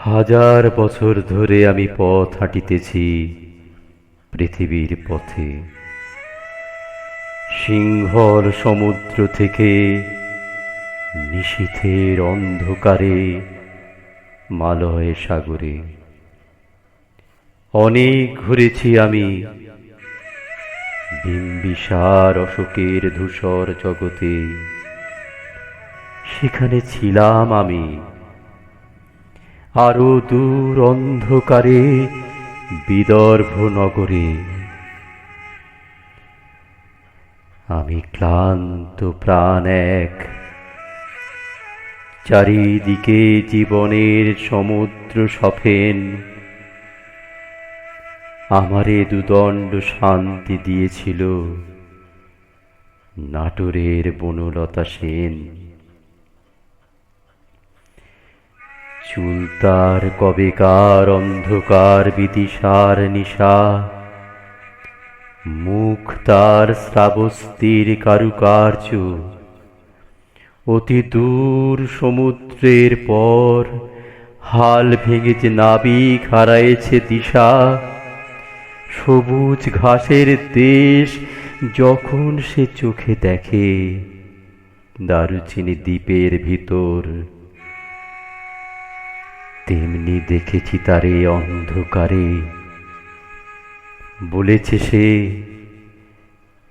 হাজার বছর ধরে আমি পথ হাঁটিতেছি পৃথিবীর পথে। সিংহল সমুদ্র থেকে নিশীথের অন্ধকারে মালয় সাগরে। অনেক ঘুরেছি আমি বিম্বিসার অশোকের ধূসর জগতে। সেখানে ছিলাম আমি আরো দূর অন্ধকারে বিদর্ভ নগরে। আমি ক্লান্ত প্রাণ এক, চারিদিকে জীবনের সমুদ্র সফেন। আমারে দুদণ্ড শান্তি দিয়েছিল নাটোরের বনলতা সেন। চুল তার কবেকার অন্ধকার বিদিশার নিশা, মুখ তার শ্রাবস্তির কারুকার্য। অতি দূর সমুদ্রের পর হাল ভেঙে যে নাবিক হারায়েছে দিশা। সবুজ ঘাসের দেশ যখন সে চোখে দেখে দারুচিনি দ্বীপের ভিতর, তেমনি দেখেছি তারে অন্ধকারে। বলেছে সে,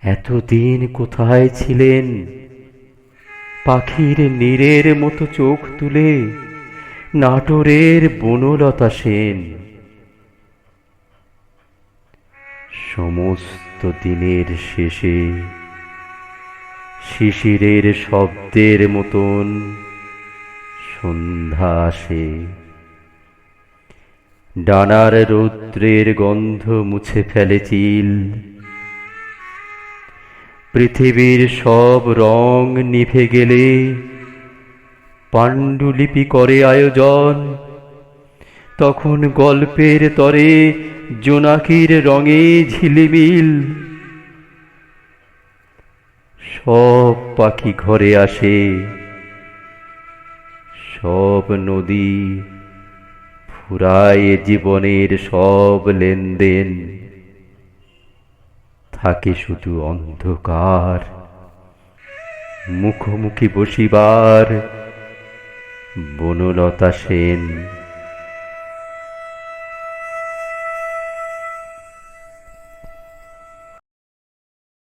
এতদিন কোথায় ছিলেন? পাখির নীরের মতো চোখ তুলে নাটোরের বনলতা সেন। সমস্ত দিনের শেষে শিশিরের শব্দের মতন সন্ধ্যা আসে। ডানার রৌদ্রের গন্ধ মুছে ফেলে চিল। পৃথিবীর সব রং নিভে গেলে পাণ্ডুলিপি করে আয়োজন। তখন গল্পের তরে জোনাকির রঙে ঝিলিমিল। সব পাখি ঘরে আসে, সব নদী ফুরায় জীবনের সব লেনদেন। থাকে শুধু অন্ধকার, মুখোমুখি বসিবার বনলতা সেন।